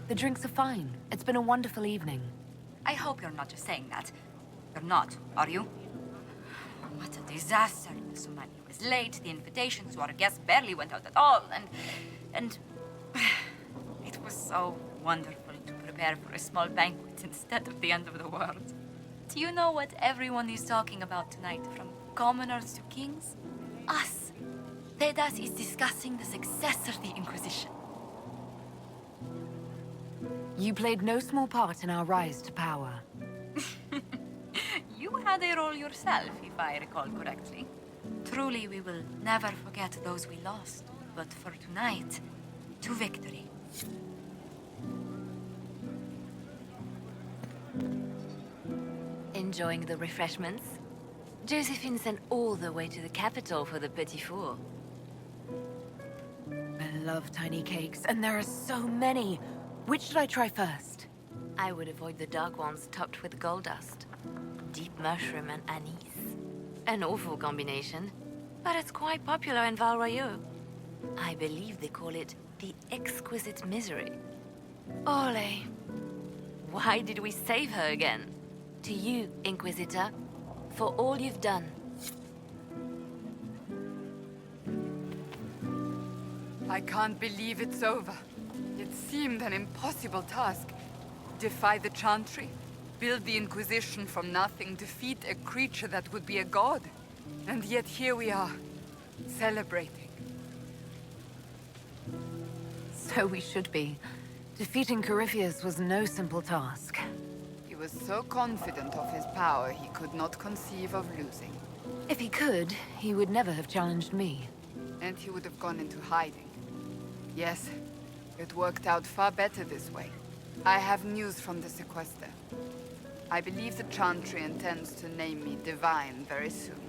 The drinks are fine. It's been a wonderful evening. I hope you're not just saying that. You're not, are you? What a disaster. So many was late, the invitations to our guests barely went out at all, and... It was so wonderful to prepare for a small banquet instead of the end of the world. Do you know what everyone is talking about tonight, from commoners to kings? Us. Thedas is discussing the successor of the Inquisition. You played no small part in our rise to power. You had a role yourself, if I recall correctly. Truly, we will never forget those we lost. But for tonight, to victory. Enjoying the refreshments? Josephine sent all the way to the capital for the petit four. I love tiny cakes, and there are so many. Which should I try first? I would avoid the dark ones topped with gold dust. Deep mushroom and anise. An awful combination, but it's quite popular in Val Royeaux. I believe they call it the exquisite misery. Ole. Why did we save her again? To you, Inquisitor, for all you've done. I can't believe it's over. It seemed an impossible task. Defy the Chantry, build the Inquisition from nothing, defeat a creature that would be a god. And yet here we are, celebrating. So we should be. Defeating Corypheus was no simple task. He was so confident of his power, he could not conceive of losing. If he could, he would never have challenged me. And he would have gone into hiding. Yes, it worked out far better this way. I have news from the sequester. I believe the Chantry intends to name me Divine very soon.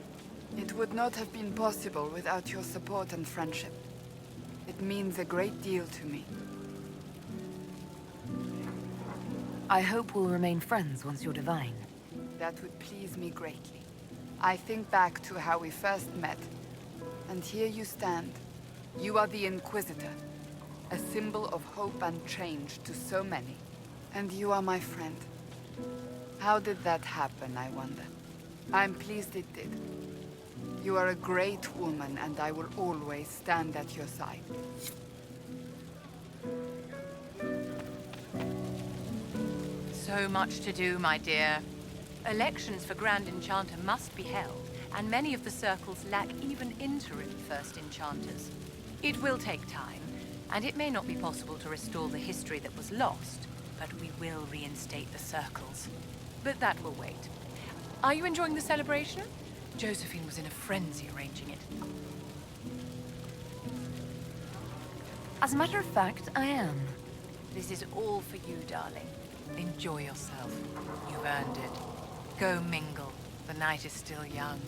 It would not have been possible without your support and friendship. It means a great deal to me. I hope we'll remain friends once you're Divine. That would please me greatly. I think back to how we first met, and here you stand. You are the Inquisitor, a symbol of hope and change to so many. And you are my friend. How did that happen, I wonder? I'm pleased it did. You are a great woman, and I will always stand at your side. So much to do, my dear. Elections for Grand Enchanter must be held, and many of the circles lack even interim First Enchanters. It will take time, and it may not be possible to restore the history that was lost, but we will reinstate the circles. But that will wait. Are you enjoying the celebration? Josephine was in a frenzy arranging it. As a matter of fact, I am. This is all for you, darling. Enjoy yourself. You've earned it. Go mingle. The night is still young.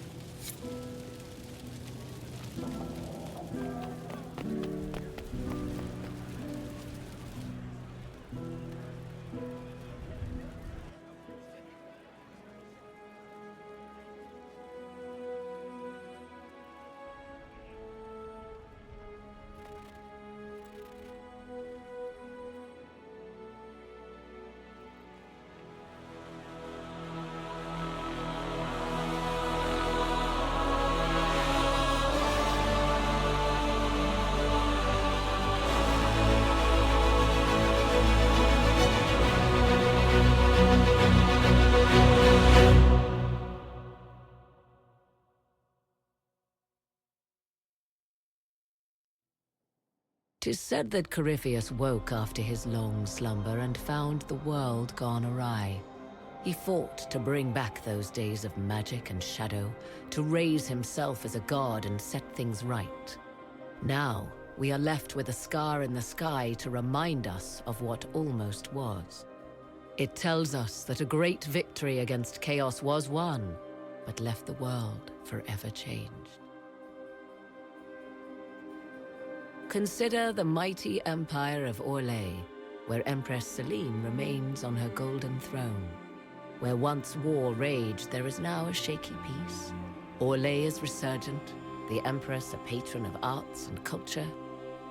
Tis said that Corypheus woke after his long slumber and found the world gone awry. He fought to bring back those days of magic and shadow, to raise himself as a god and set things right. Now, we are left with a scar in the sky to remind us of what almost was. It tells us that a great victory against chaos was won, but left the world forever changed. Consider the mighty empire of Orlais, where Empress Celine remains on her golden throne. Where once war raged, there is now a shaky peace. Orlais is resurgent, the Empress a patron of arts and culture.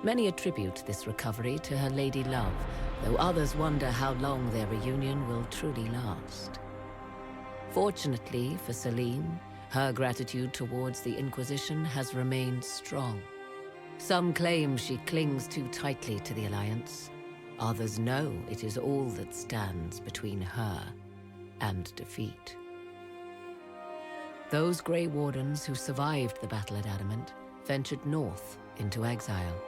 Many attribute this recovery to her lady love, though others wonder how long their reunion will truly last. Fortunately for Celine, her gratitude towards the Inquisition has remained strong. Some claim she clings too tightly to the Alliance. Others know it is all that stands between her and defeat. Those Grey Wardens who survived the battle at Adamant ventured north into exile.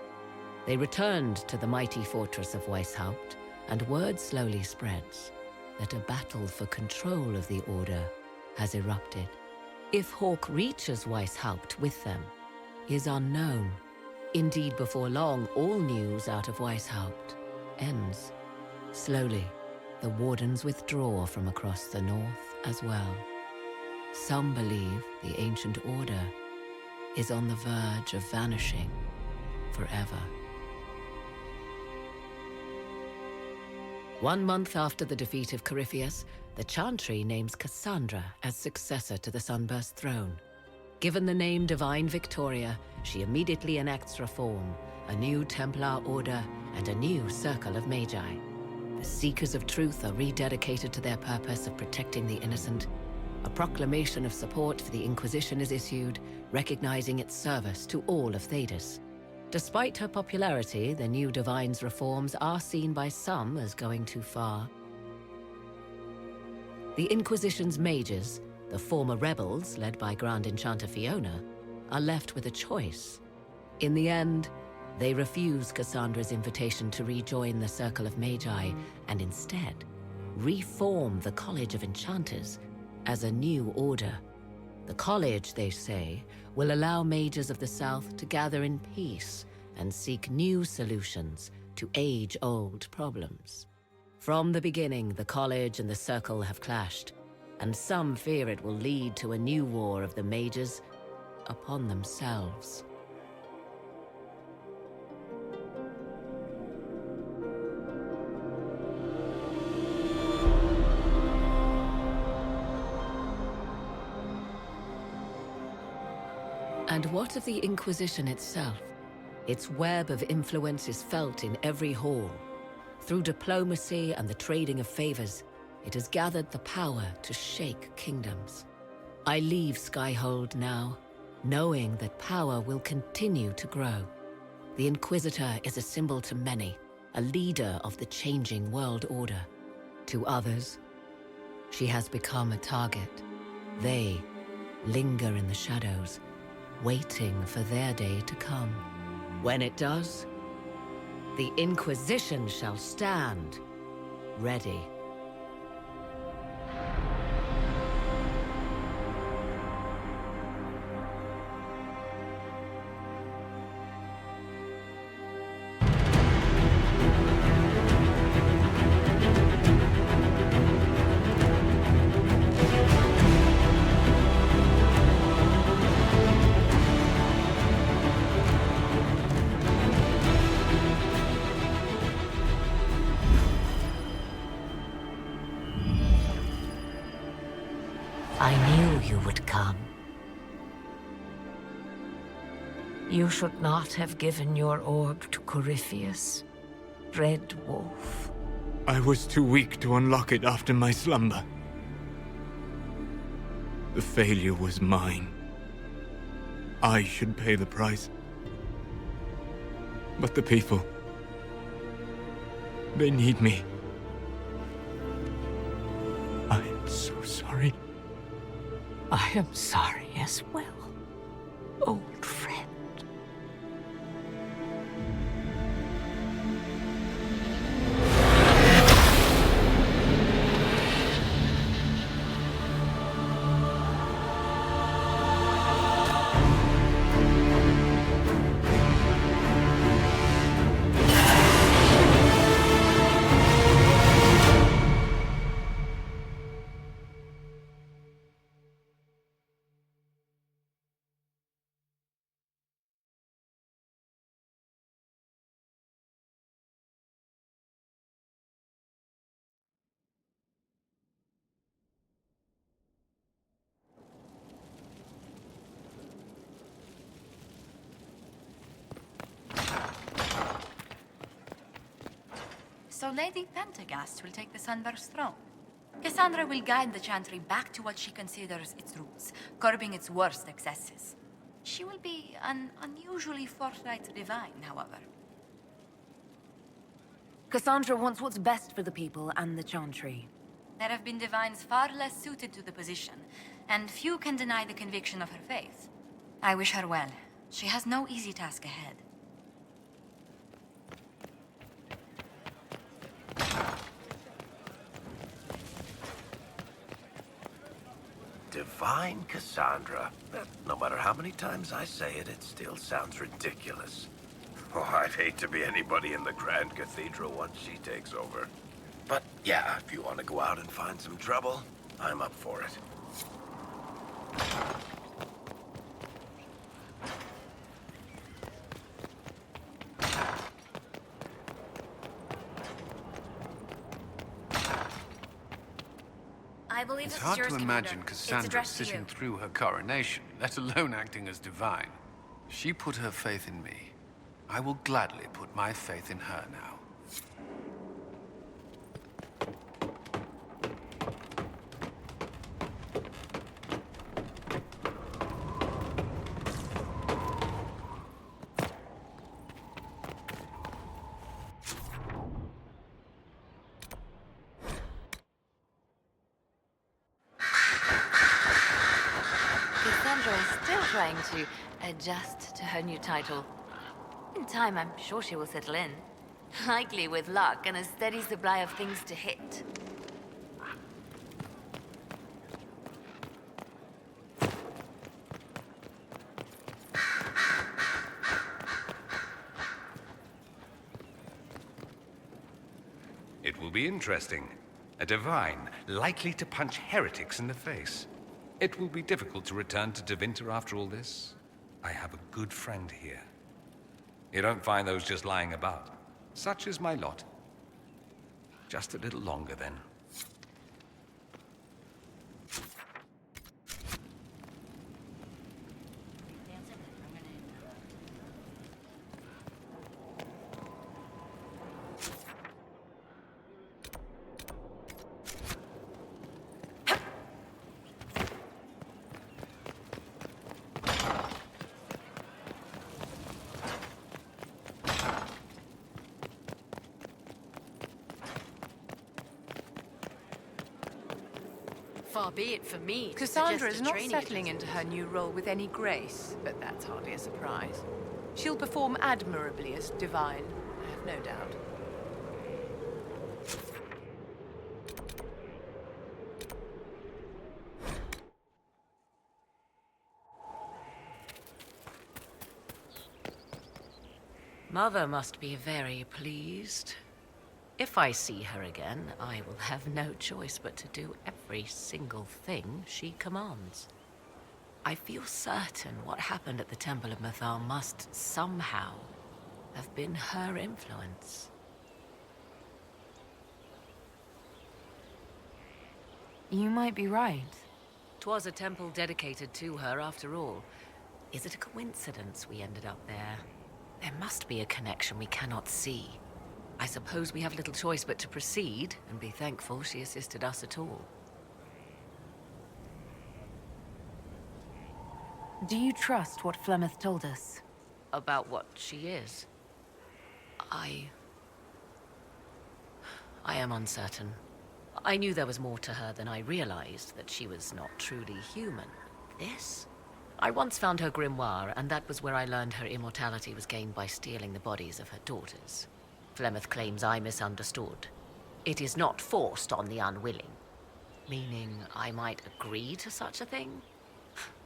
They returned to the mighty fortress of Weishaupt, and word slowly spreads that a battle for control of the Order has erupted. If Hawke reaches Weishaupt with them is unknown. Indeed, before long, all news out of Weishaupt ends. Slowly, the Wardens withdraw from across the north as well. Some believe the ancient Order is on the verge of vanishing forever. 1 month after the defeat of Corypheus, the Chantry names Cassandra as successor to the Sunburst throne. Given the name Divine Victoria, she immediately enacts reform, a new Templar order, and a new circle of Magi. The Seekers of Truth are rededicated to their purpose of protecting the innocent. A proclamation of support for the Inquisition is issued, recognizing its service to all of Thedas. Despite her popularity, the new Divine's reforms are seen by some as going too far. The Inquisition's mages, the former rebels led by Grand Enchanter Fiona, are left with a choice. In the end, they refuse Cassandra's invitation to rejoin the Circle of Magi and instead reform the College of Enchanters as a new order. The college, they say, will allow mages of the South to gather in peace and seek new solutions to age-old problems. From the beginning, the college and the Circle have clashed, and some fear it will lead to a new war of the mages upon themselves. And what of the Inquisition itself? Its web of influence is felt in every hall. Through diplomacy and the trading of favors, it has gathered the power to shake kingdoms. I leave Skyhold now, knowing that power will continue to grow. The Inquisitor is a symbol to many, a leader of the changing world order. To others, she has become a target. They linger in the shadows, waiting for their day to come. When it does, the Inquisition shall stand ready. I knew you would come. You should not have given your orb to Corypheus, Red Wolf. I was too weak to unlock it after my slumber. The failure was mine. I should pay the price. But the people... they need me. I am so sorry. I am sorry as well, old friend. So Lady Pentagast will take the Sunburst throne. Cassandra will guide the Chantry back to what she considers its roots, curbing its worst excesses. She will be an unusually forthright divine, however. Cassandra wants what's best for the people and the Chantry. There have been divines far less suited to the position, and few can deny the conviction of her faith. I wish her well. She has no easy task ahead. Divine Cassandra. No matter how many times I say it, it still sounds ridiculous. Oh, I'd hate to be anybody in the Grand Cathedral once she takes over. But yeah, if you want to go out and find some trouble, I'm up for it. I believe It's this hard is yours, to Commander. imagine It's Cassandra addressed to sitting you. through her coronation, let alone acting as divine. She put her faith in me. I will gladly put my faith in her now. Still trying to adjust to her new title. In time, I'm sure she will settle in. Likely with luck and a steady supply of things to hit. It will be interesting. A divine, likely to punch heretics in the face. It will be difficult to return to Tevinter after all this. I have a good friend here. You don't find those just lying about. Such is my lot. Just a little longer, then. Far be it for me to Cassandra suggest is a not training settling into her new role with any grace, but that's hardly a surprise. She'll perform admirably as divine, I have no doubt. Mother must be very pleased. If I see her again, I will have no choice but to do every single thing she commands. I feel certain what happened at the Temple of Mythal must somehow have been her influence. You might be right. 'Twas a temple dedicated to her after all. Is it a coincidence we ended up there? There must be a connection we cannot see. I suppose we have little choice but to proceed and be thankful she assisted us at all. Do you trust what Flemeth told us? About what she is? I am uncertain. I knew there was more to her than I realized, that she was not truly human. This? I once found her grimoire, and that was where I learned her immortality was gained by stealing the bodies of her daughters. Flemeth claims I misunderstood. It is not forced on the unwilling. Meaning I might agree to such a thing?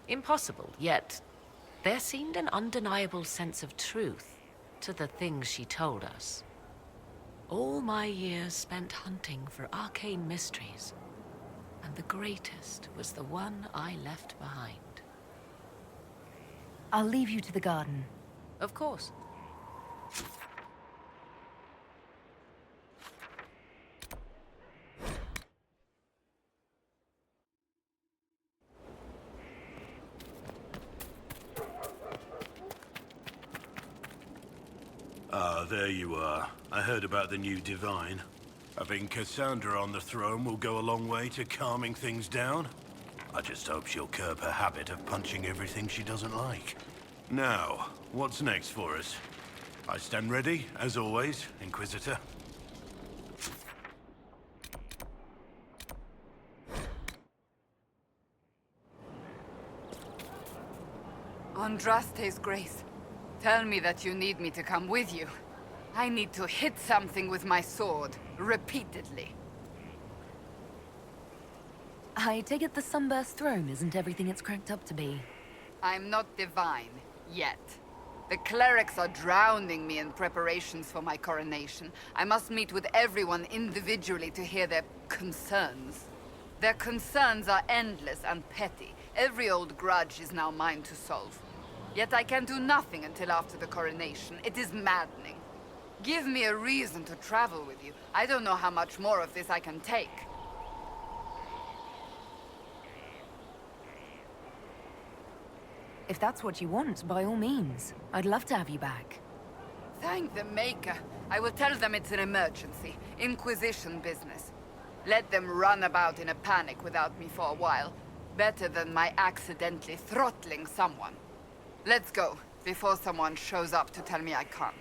Impossible, yet there seemed an undeniable sense of truth to the things she told us. All my years spent hunting for arcane mysteries, and the greatest was the one I left behind. I'll leave you to the garden. Of course. Ah, there you are. I heard about the new divine. Having Cassandra on the throne will go a long way to calming things down. I just hope she'll curb her habit of punching everything she doesn't like. Now, what's next for us? I stand ready, as always, Inquisitor. Andraste's grace, tell me that you need me to come with you. I need to hit something with my sword, repeatedly. I take it the Sunburst throne isn't everything it's cracked up to be. I'm not divine, yet. The clerics are drowning me in preparations for my coronation. I must meet with everyone individually to hear their concerns. Their concerns are endless and petty. Every old grudge is now mine to solve. Yet I can do nothing until after the coronation. It is maddening. Give me a reason to travel with you. I don't know how much more of this I can take. If that's what you want, by all means. I'd love to have you back. Thank the Maker. I will tell them it's an emergency. Inquisition business. Let them run about in a panic without me for a while. Better than my accidentally throttling someone. Let's go, before someone shows up to tell me I can't.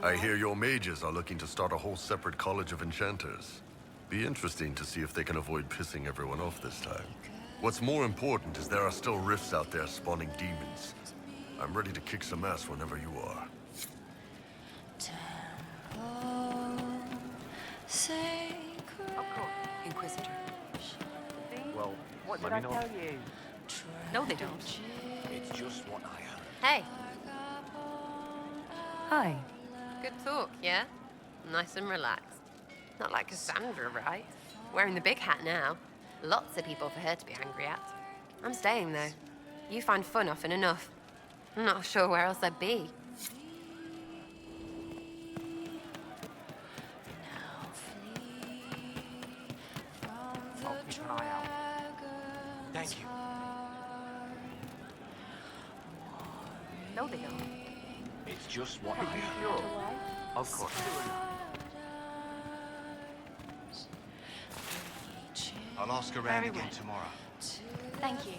I hear your mages are looking to start a whole separate college of enchanters. Be interesting to see if they can avoid pissing everyone off this time. What's more important is there are still rifts out there spawning demons. I'm ready to kick some ass whenever you are. Of course, Inquisitor. Well, what did I tell you? No, they don't. It's just what I heard. Hey, Hi. good talk, yeah? Nice and relaxed. Not like Cassandra, right? Wearing the big hat now. Lots of people for her to be angry at. I'm staying, though. You find fun often enough. I'm not sure where else I'd be. I'll keep an eye out. Thank you. No, they don't. It's just what I heard. Of course. I'll ask around again tomorrow. Thank you.